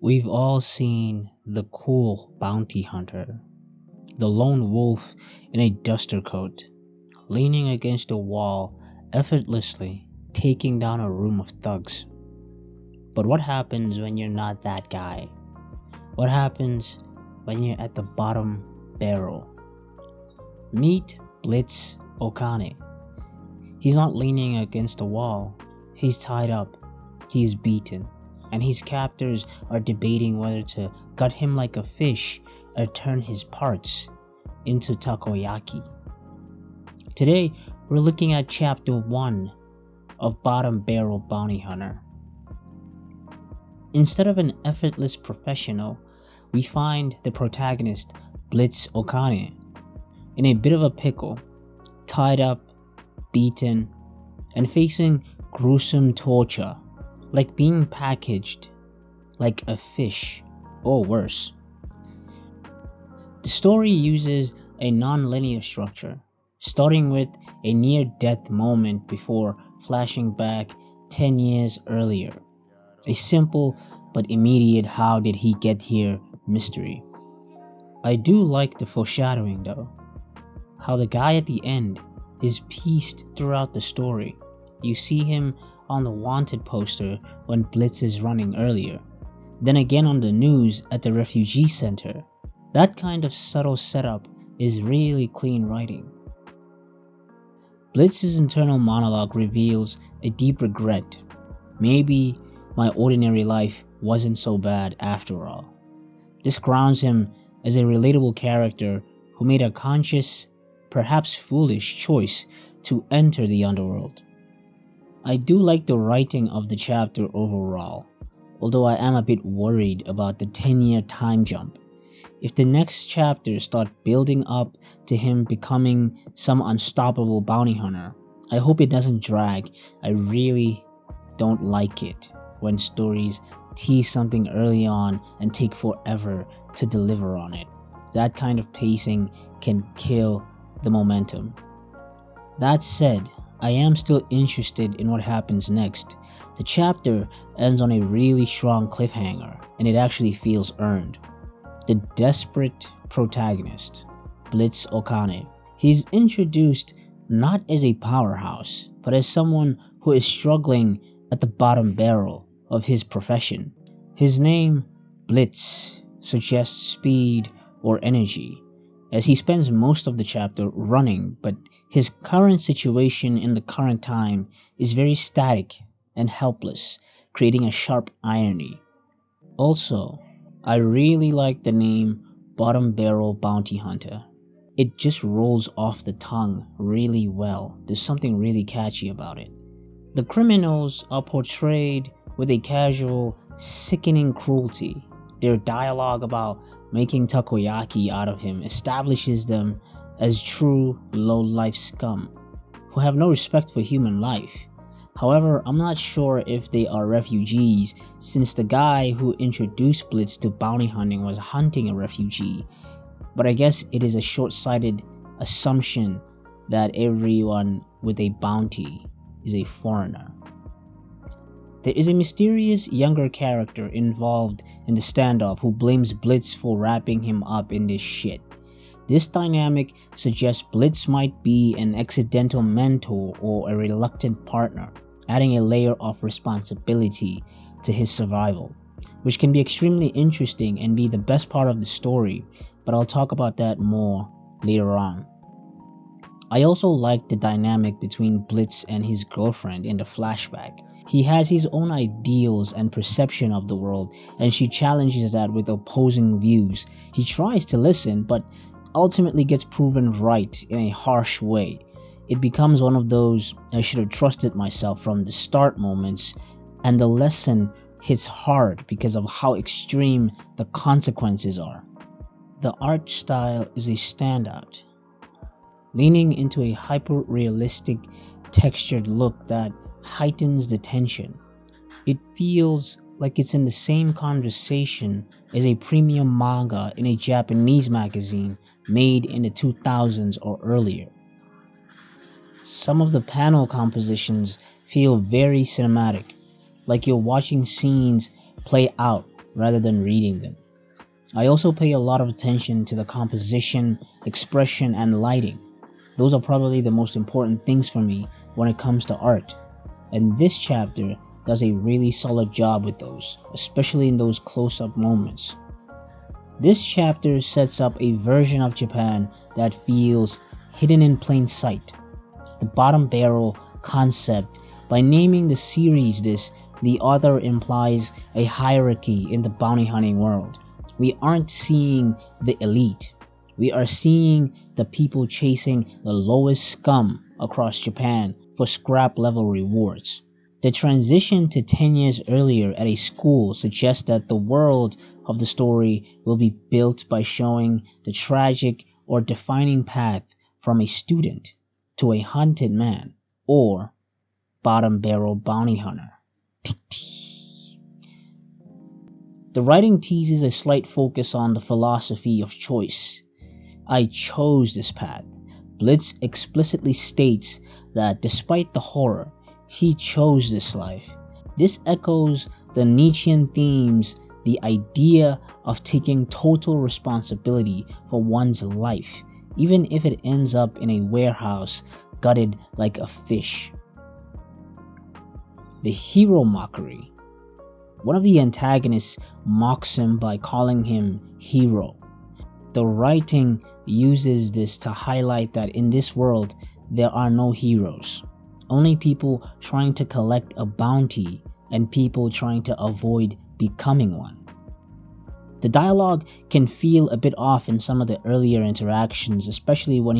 We've all seen the cool bounty hunter, the lone wolf in a duster coat, leaning against a wall, effortlessly taking down a room of thugs. But what happens when you're not that guy? What happens when you're at the bottom barrel? Meet Blitz Okane. He's not leaning against a wall, he's tied up, he's beaten, and his captors are debating whether to gut him like a fish or turn his parts into takoyaki. Today, we're looking at chapter 1 of Bottom Barrel Bounty Hunter. Instead of an effortless professional, we find the protagonist, Blitz Okane, in a bit of a pickle, tied up, beaten, and facing gruesome torture, like being packaged like a fish, or worse. The story uses a non-linear structure, starting with a near-death moment before flashing back 10 years earlier. A simple but immediate how did he get here mystery. I do like the foreshadowing though. How the guy at the end is pieced throughout the story. You see him on the wanted poster when Blitz is running earlier. Then again on the news at the refugee center. That kind of subtle setup is really clean writing. Blitz's internal monologue reveals a deep regret. Maybe my ordinary life wasn't so bad after all. This grounds him as a relatable character who made a conscious, perhaps foolish choice to enter the underworld. I do like the writing of the chapter overall, although I am a bit worried about the 10-year time jump. If the next chapters start building up to him becoming some unstoppable bounty hunter, I hope it doesn't drag. I really don't like it when stories tease something early on and take forever to deliver on it. That kind of pacing can kill the momentum. That said, I am still interested in what happens next. The chapter ends on a really strong cliffhanger, and it actually feels earned. The desperate protagonist, Blitz Okane. He's introduced not as a powerhouse, but as someone who is struggling at the bottom barrel of his profession. His name, Blitz, suggests speed or energy, as he spends most of the chapter running, but his current situation in the current time is very static and helpless, creating a sharp irony. Also, I really like the name Bottom Barrel Bounty Hunter. It just rolls off the tongue really well. There's something really catchy about it. The criminals are portrayed with a casual, sickening cruelty. Their dialogue about making takoyaki out of him establishes them as true low-life scum who have no respect for human life. However, I'm not sure if they are refugees, since the guy who introduced Blitz to bounty hunting was hunting a refugee, but I guess it is a short-sighted assumption that everyone with a bounty is a foreigner. There is a mysterious younger character involved in the standoff who blames Blitz for wrapping him up in this shit. This dynamic suggests Blitz might be an accidental mentor or a reluctant partner, adding a layer of responsibility to his survival, which can be extremely interesting and be the best part of the story, but I'll talk about that more later on. I also like the dynamic between Blitz and his girlfriend in the flashback. He has his own ideals and perception of the world, and she challenges that with opposing views. He tries to listen, but ultimately gets proven right in a harsh way. It becomes one of those I should have trusted myself from the start moments, and the lesson hits hard because of how extreme the consequences are. The art style is a standout, leaning into a hyper-realistic textured look that heightens the tension. It feels like it's in the same conversation as a premium manga in a Japanese magazine made in the 2000s or earlier. Some of the panel compositions feel very cinematic, like you're watching scenes play out rather than reading them. I also pay a lot of attention to the composition, expression, and lighting. Those are probably the most important things for me when it comes to art, and this chapter does a really solid job with those, especially in those close-up moments. This chapter sets up a version of Japan that feels hidden in plain sight. The bottom barrel concept, by naming the series this, the author implies a hierarchy in the bounty hunting world. We aren't seeing the elite. We are seeing the people chasing the lowest scum across Japan for scrap level rewards. The transition to 10 years earlier at a school suggests that the world of the story will be built by showing the tragic or defining path from a student to a hunted man or bottom barrel bounty hunter. The writing teases a slight focus on the philosophy of choice. I chose this path. Blitz explicitly states that despite the horror, he chose this life. This echoes the Nietzschean themes, the idea of taking total responsibility for one's life, even if it ends up in a warehouse gutted like a fish. The hero mockery. One of the antagonists mocks him by calling him hero. The writing uses this to highlight that in this world there are no heroes, only people trying to collect a bounty and people trying to avoid becoming one. The dialogue can feel a bit off in some of the earlier interactions, especially when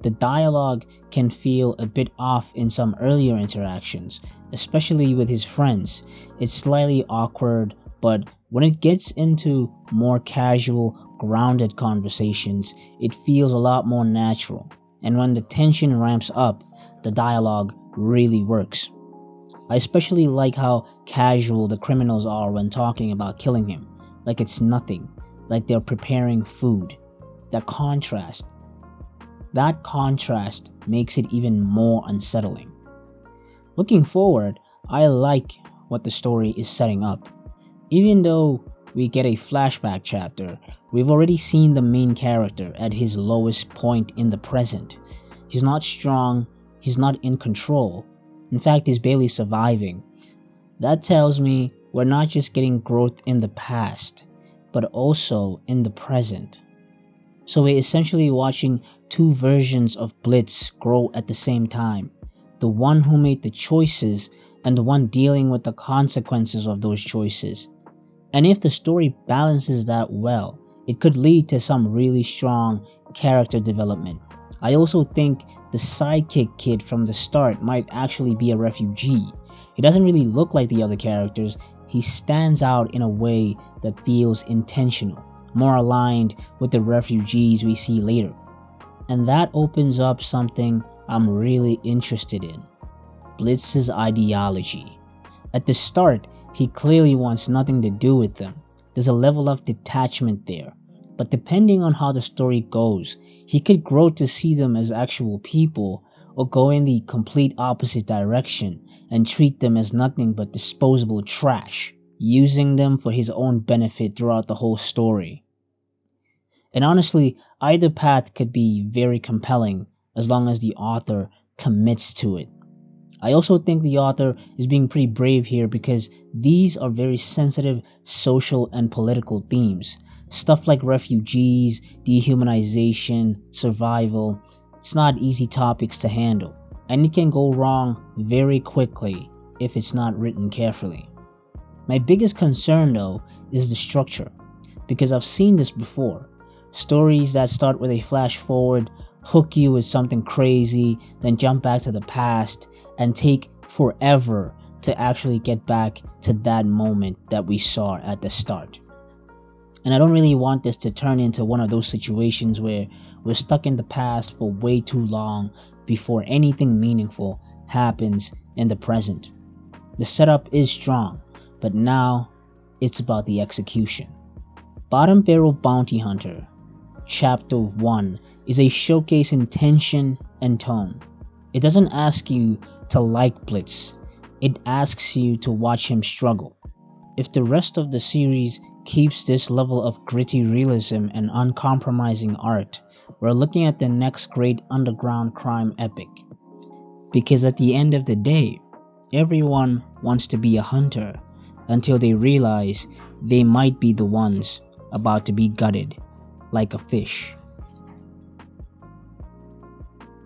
The dialogue can feel a bit off in some earlier interactions, especially with his friends. It's slightly awkward, but when it gets into more casual, grounded conversations, it feels a lot more natural. And when the tension ramps up, the dialogue really works. I especially like how casual the criminals are when talking about killing him, like it's nothing, like they're preparing food. That contrast makes it even more unsettling. Looking forward, I like what the story is setting up. Even though we get a flashback chapter, we've already seen the main character at his lowest point in the present. He's not strong, he's not in control. In fact, he's barely surviving. That tells me we're not just getting growth in the past, but also in the present. So we're essentially watching two versions of Blitz grow at the same time. The one who made the choices and the one dealing with the consequences of those choices. And if the story balances that well, it could lead to some really strong character development. I also think the sidekick kid from the start might actually be a refugee. He doesn't really look like the other characters. He stands out in a way that feels intentional, more aligned with the refugees we see later. And that opens up something I'm really interested in. Blitz's ideology. At the start, he clearly wants nothing to do with them. There's a level of detachment there. But depending on how the story goes, he could grow to see them as actual people or go in the complete opposite direction and treat them as nothing but disposable trash, using them for his own benefit throughout the whole story. And honestly, either path could be very compelling as long as the author commits to it. I also think the author is being pretty brave here because these are very sensitive social and political themes. Stuff like refugees, dehumanization, survival. It's not easy topics to handle, and it can go wrong very quickly if it's not written carefully. My biggest concern though is the structure, because I've seen this before. Stories that start with a flash forward, hook you with something crazy, then jump back to the past, and take forever to actually get back to that moment that we saw at the start. And I don't really want this to turn into one of those situations where we're stuck in the past for way too long before anything meaningful happens in the present. The setup is strong, but now it's about the execution. Bottom Barrel Bounty Hunter, Chapter 1 is a showcase in tension and tone. It doesn't ask you to like Blitz, it asks you to watch him struggle. If the rest of the series keeps this level of gritty realism and uncompromising art, we're looking at the next great underground crime epic. Because at the end of the day, everyone wants to be a hunter until they realize they might be the ones about to be gutted like a fish.